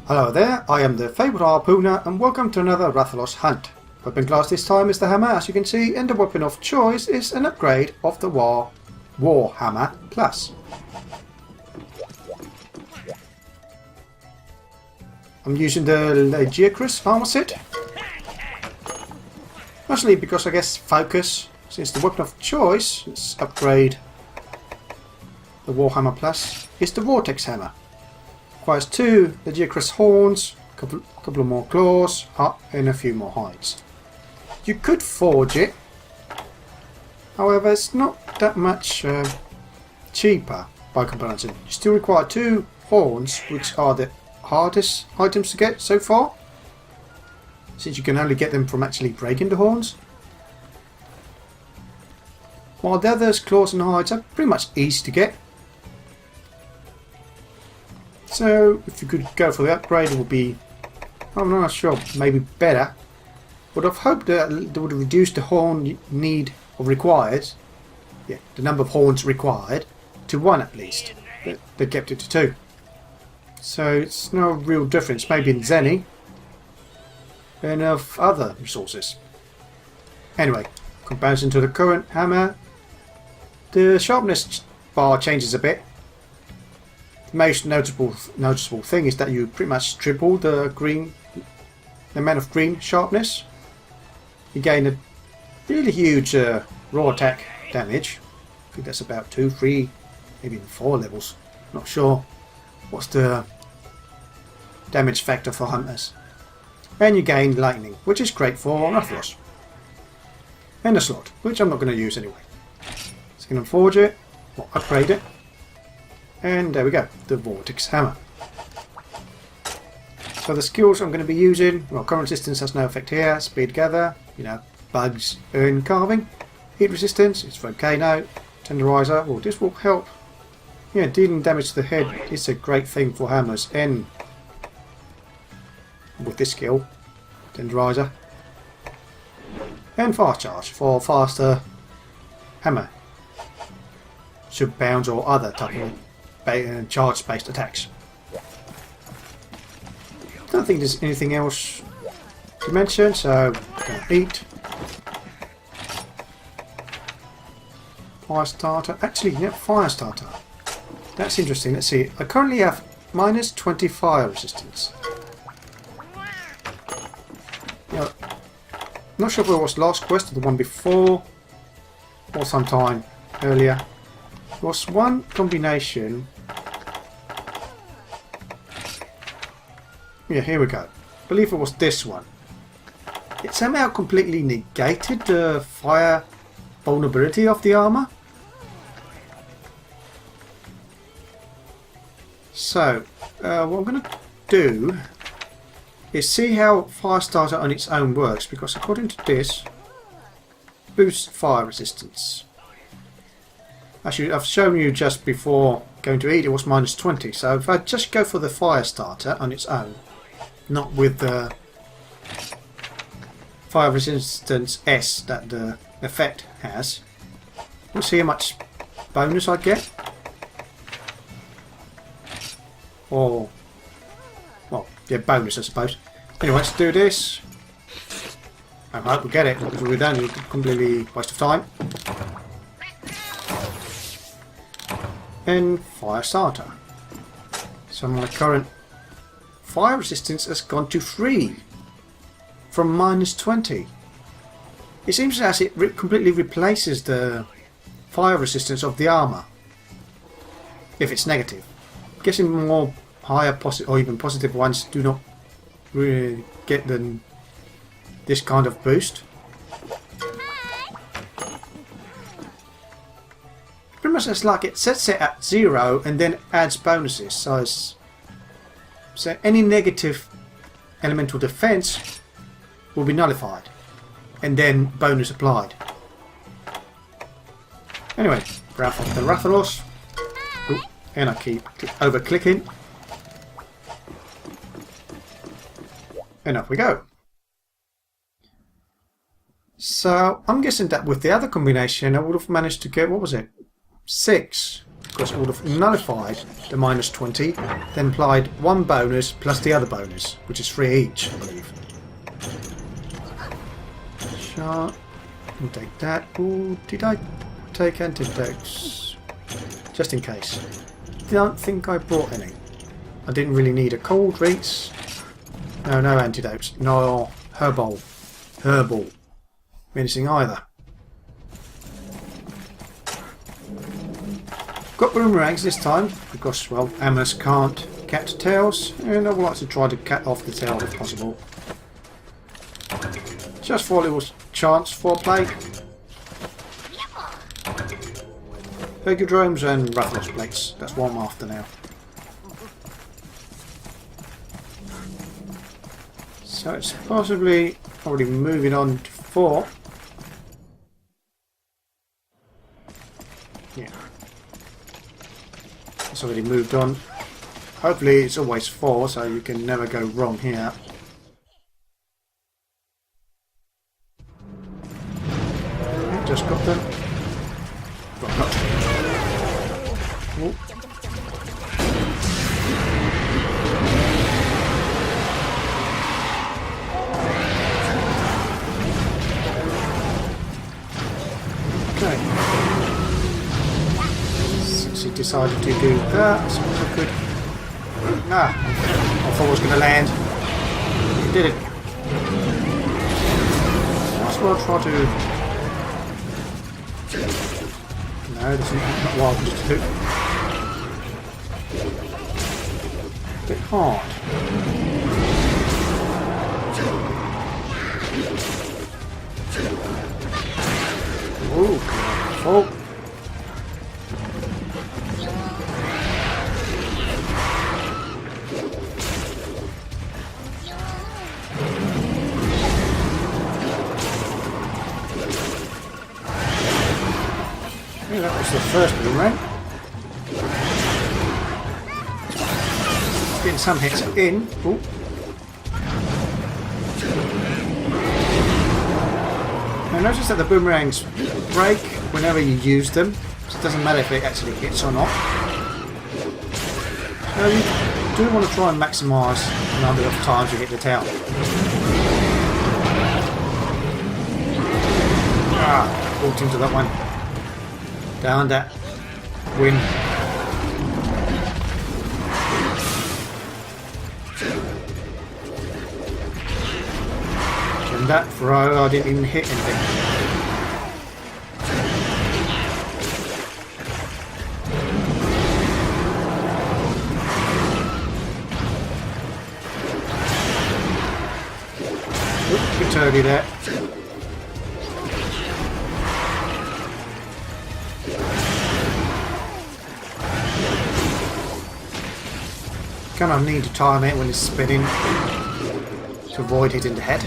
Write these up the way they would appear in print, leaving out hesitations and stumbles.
Hello there, I am the Fabled Harpooner and welcome to another Rathalos hunt. Weapon class this time is the hammer, as you can see, and the weapon of choice is an upgrade of the War Hammer Plus. I'm using the Legicris armor set, mostly because I guess focus, since the weapon of choice, let's upgrade the War Hammer Plus, is the Vortex Hammer. Requires 2 Legicris horns, a couple of more claws, and a few more hides. You could forge it, however it's not that much cheaper by comparison. You still require 2 horns, which are the hardest items to get so far, since you can only get them from actually breaking the horns. While the others, claws and hides, are pretty much easy to get. So if you could go for the upgrade, it would be, I'm not sure, maybe better. Would have hoped that they would reduce the horn need or required, the number of horns required, to 1 at least. They kept it to 2. So it's no real difference, maybe in Zenny and of other resources. Anyway, comparison to the current hammer, the sharpness bar changes a bit. The most noticeable thing is that you pretty much triple the amount of green sharpness. You gain a really huge raw attack damage. I think that's about 2, 3, maybe even 4 levels. Not sure what's the damage factor for hunters. And you gain lightning, which is great for Rathalos. And a slot, which I'm not going to use anyway. So I'm going to forge it, or upgrade it. And there we go, the Vortex Hammer. So the skills I'm going to be using, well, current resistance has no effect here, speed gather, bugs and carving. Heat resistance, it's volcano, tenderizer, well this will help. Dealing damage to the head is a great thing for hammers, and with this skill, tenderizer. And fast charge for faster hammer, sub bounds or other type of charge-based attacks. I don't think there's anything else to mention, so I'm going to eat. Fire starter. Actually, fire starter. That's interesting. Let's see. I currently have -20 fire resistance. Not sure if it was last quest or the one before, or sometime earlier. There was one combination. Here we go. I believe it was this one. It somehow completely negated the fire vulnerability of the armor. So, what I'm going to do is see how fire starter on its own works, because according to this, boosts fire resistance. Actually, I've shown you just before going to eat, it was -20. So if I just go for the fire starter on its own, not with the fire resistance S that the effect has, we'll see how much bonus I get. Or, well, bonus I suppose. Anyway, let's do this. I hope we get it, because if we don't, it's a completely waste of time. And fire starter. So my current fire resistance has gone to 3 from -20. It seems as it completely replaces the fire resistance of the armor if it's negative. I'm guessing more higher or even positive ones do not really get this kind of boost. Pretty much it's like it sets it at 0 and then adds bonuses. So any negative elemental defense will be nullified and then bonus applied. Anyway, Wrath of Rathalos. And I keep over clicking. And off we go. So I'm guessing that with the other combination I would have managed to get, what was it? 6 because it would have nullified the -20, then applied one bonus plus the other bonus, which is 3 each, I believe. Sharp. I'll take that. Oh, did I take antidotes? Just in case. Don't think I brought any. I didn't really need a cold rinse. No, no antidotes. No herbal. Menacing either. Got boomerangs this time because, well, hammers can't catch tails, and I would like to try to cut off the tail if possible. Just for a little chance for play. Pegadromes and Rathalos plates. That's what I'm after now. So it's possibly already moving on to 4. Yeah. It's already moved on. Hopefully it's always 4, so you can never go wrong here. Just got them. Well, not. Oh. Okay. Since he decided to do that, I suppose I could. Nah, I thought I was going to land. He did it. Might as well try to. No, this is not what I wanted to do. A bit hard. Ooh, careful. Yeah, that was the first boomerang. Getting some hits in. Ooh. Now notice that the boomerangs break whenever you use them, so it doesn't matter if it actually hits or not. So you do want to try and maximise the number of times you hit the tail. Ah, walked into that one. Down that win. And that throw, I didn't even hit anything. Oop, bit early there. Kind of need to time it when it's spinning to avoid hitting the head.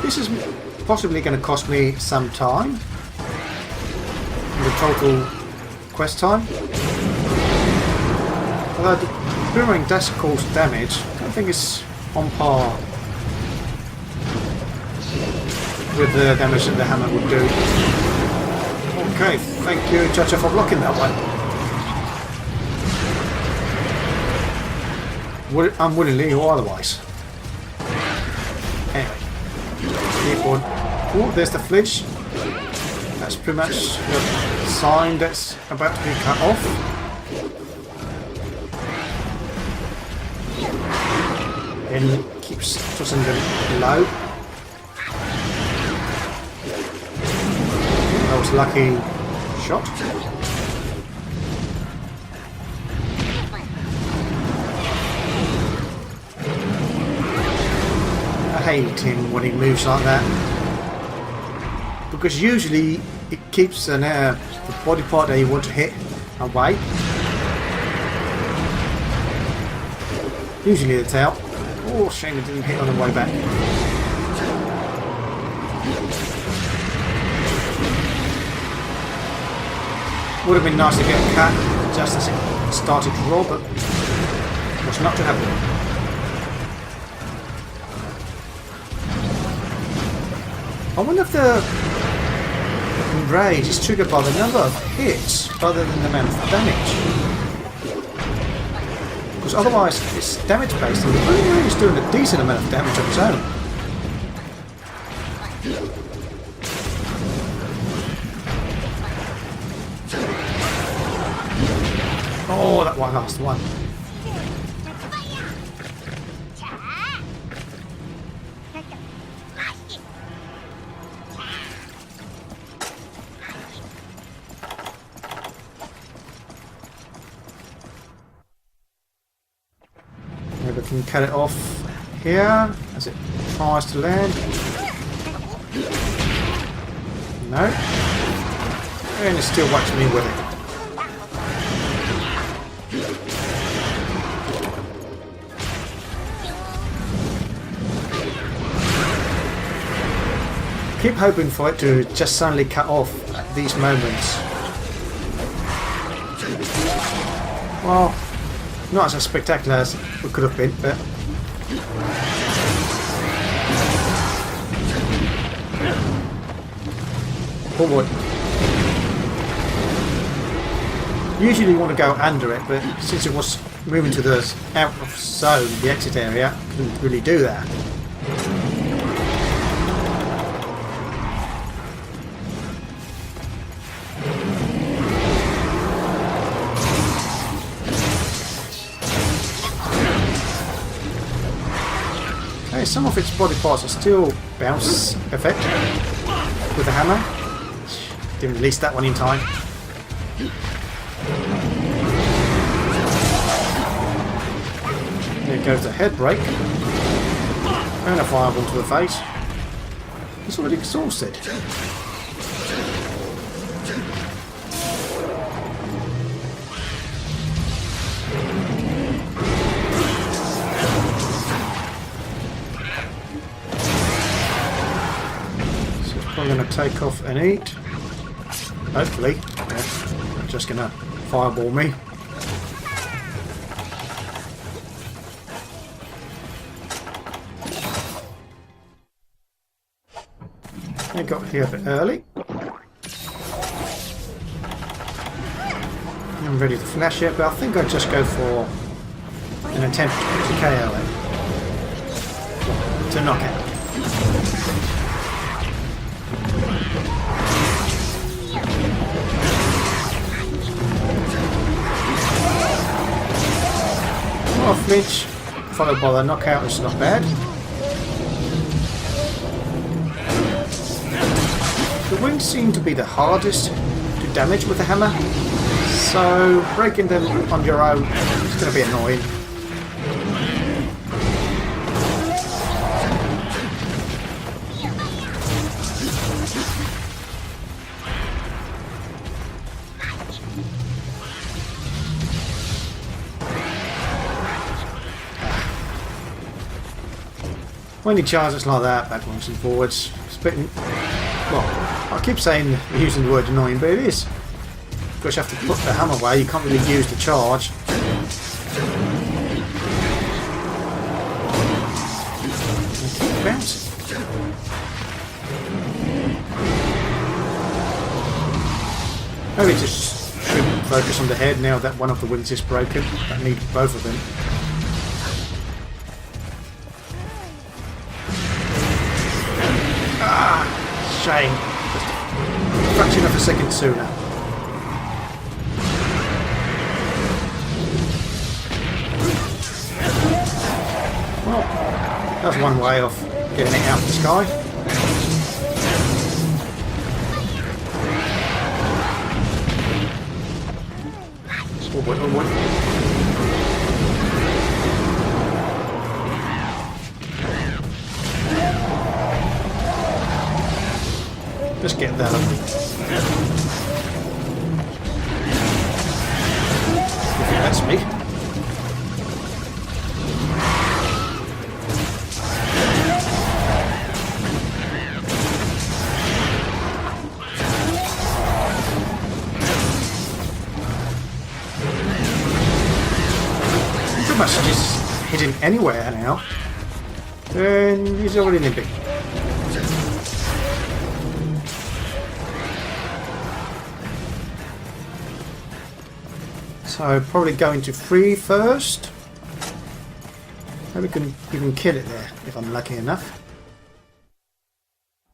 This is possibly going to cost me some time. The total quest time. Although the boomerang does cause damage, I don't think it's on par with the damage that the hammer would do. Okay, thank you, Chacha, for blocking that one. Unwillingly or otherwise. Anyway. Keep on. Oh, there's the flinch. That's pretty much the sign that's about to be cut off. Then keeps tossing them low. That was a lucky shot. I hate him when he moves like that, because usually it keeps the body part that you want to hit away. Usually the tail. Oh, shame it didn't hit on the way back. Would have been nice to get a cut just as it started to roll, but was not to happen. I wonder if the rage is triggered by the number of hits rather than the amount of damage. Because otherwise it's damage based and the rage is doing a decent amount of damage on its own. Oh, that one last one. Maybe we can cut it off here as it tries to land. No. And it's still watching me with it. Keep hoping for it to just suddenly cut off at these moments. Well, not as spectacular as it could have been, but oh boy. Usually you want to go under it, but since it was moving to the out of zone, the exit area, couldn't really do that. Some of its body parts are still bounce effect with the hammer. Didn't release that one in time. There goes the head break. And a fireball to the face. He's already exhausted. I'm going to take off and eat. Hopefully. Yeah, I'm just going to fireball me. I got here a bit early. I'm ready to flash it, but I think I'll just go for an attempt to KO it. To knock it. Oh, flinch, followed by the knockout, is not bad. The wings seem to be the hardest to damage with the hammer, so breaking them on your own is going to be annoying. When he charges like that, backwards and forwards, spitting. Well, I keep saying using the word annoying, but it is. Because you have to put the hammer away, you can't really use the charge. And keep bouncing. Maybe just should focus on the head now that one of the wings is broken. I need both of them. Shame. Just a fraction of a second sooner. Well, that's one way of getting it out of the sky. Oh boy, oh boy. Just get that up. You think that's me? Pretty much just hitting anywhere now. And he's already limping. So probably go into 3 first. Maybe we can even kill it there if I'm lucky enough.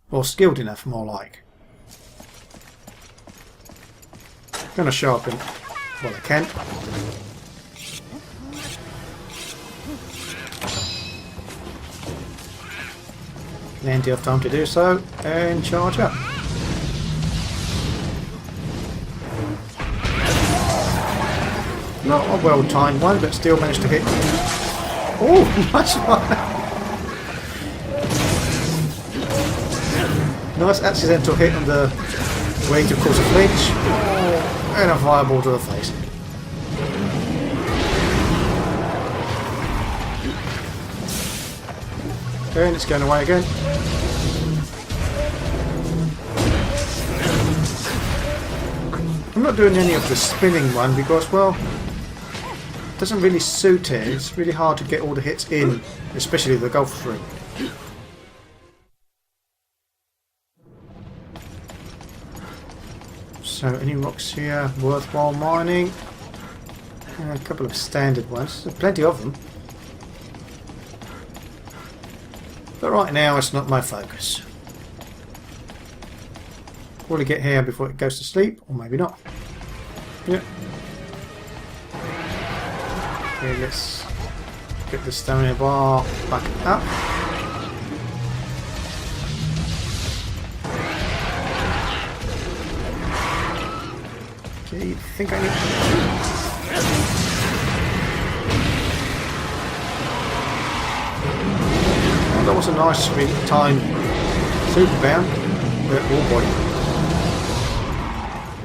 Or skilled enough, more like. Gonna sharpen what I can. Plenty of time to do so, and charge up. Not a well-timed one, but still managed to hit. Oh, much fun! Nice accidental hit on the way to cause a flinch, and a fireball to the face. And it's going away again. I'm not doing any of the spinning one because, well, it doesn't really suit it. It's really hard to get all the hits in, especially the golf swing. So, any rocks here worthwhile mining? A couple of standard ones. There's plenty of them. But right now, it's not my focus. Probably get here before it goes to sleep, or maybe not. Yep. Okay, let's get the stamina bar back up. Okay, I think I need... Oh, that was a nice time super bound. Oh boy.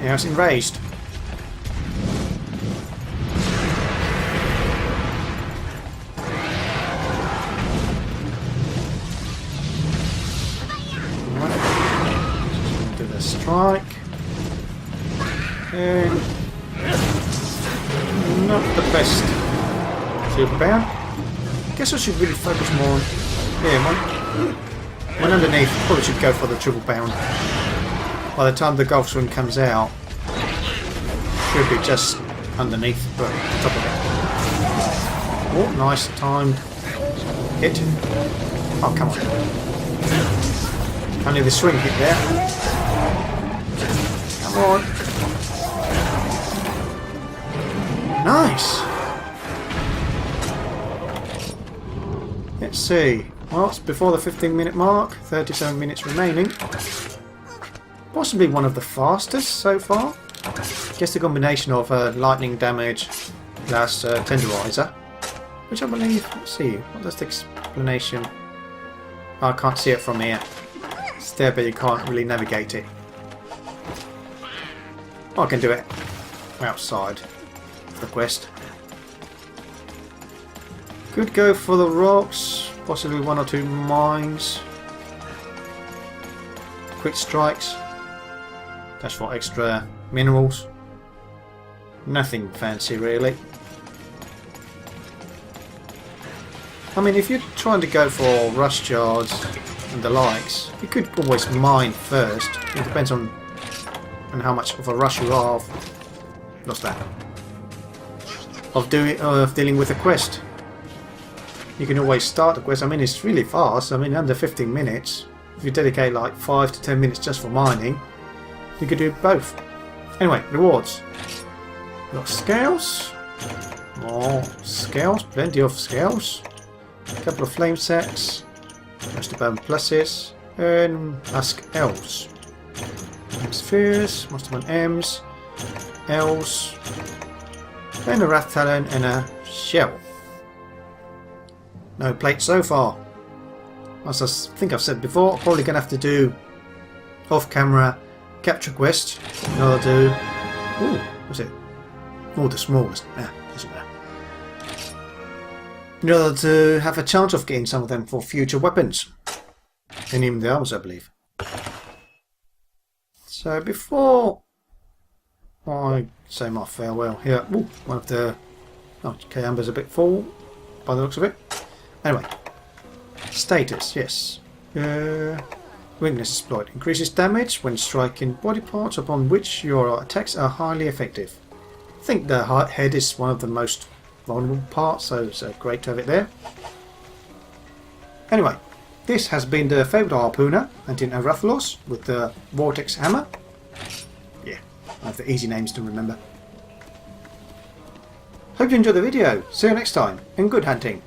Now it's enraged. Right. Do the strike. And not the best super bound. Guess I should really focus more on one underneath. Probably should go for the triple bound. By the time the golf swing comes out, should be just underneath, but on top of it. Oh, nice timed hit. Oh, come on. Only the swing hit there. Come on. Nice. Let's see. Well, it's before the 15-minute mark. 37 minutes remaining. Possibly one of the fastest so far. Guess the combination of lightning damage plus tenderizer, which I believe. Let's see. What the explanation? I can't see it from here. It's there, but you can't really navigate it. I can do it outside of the quest. Could go for the rocks, possibly 1 or 2 mines. Quick strikes. That's for extra minerals. Nothing fancy really. I mean, if you're trying to go for rush shards and the likes, you could always mine first. It depends on how much of a rush you are. Lost that. Of dealing with a quest. You can always start the quest. I mean, it's really fast. I mean, under 15 minutes. If you dedicate like 5 to 10 minutes just for mining, you could do both. Anyway, rewards. Got scales. More scales. Plenty of scales. A couple of flame sacks. Master Bone pluses. And Ask Elves. Spheres. Master Bone M's. L's. And a Wrath Talon and a shell. No plate so far. As I think I've said before, probably going to have to do off-camera capture quest in order to... Ooh, what's it? Oh, the smallest. Yeah, doesn't matter. In order to have a chance of getting some of them for future weapons. And even the arms, I believe. So before I say my farewell here... Ooh, one of the... Oh, K-Amber's a bit full by the looks of it. Anyway. Status, yes. Weakness exploit. Increases damage when striking body parts upon which your attacks are highly effective. think the head is one of the most vulnerable parts, so it's great to have it there. Anyway, this has been the Fabled Harpooner hunting a Rathalos with the Vortex Hammer. Yeah, one of the easy names to remember. Hope you enjoyed the video. See you next time, and good hunting.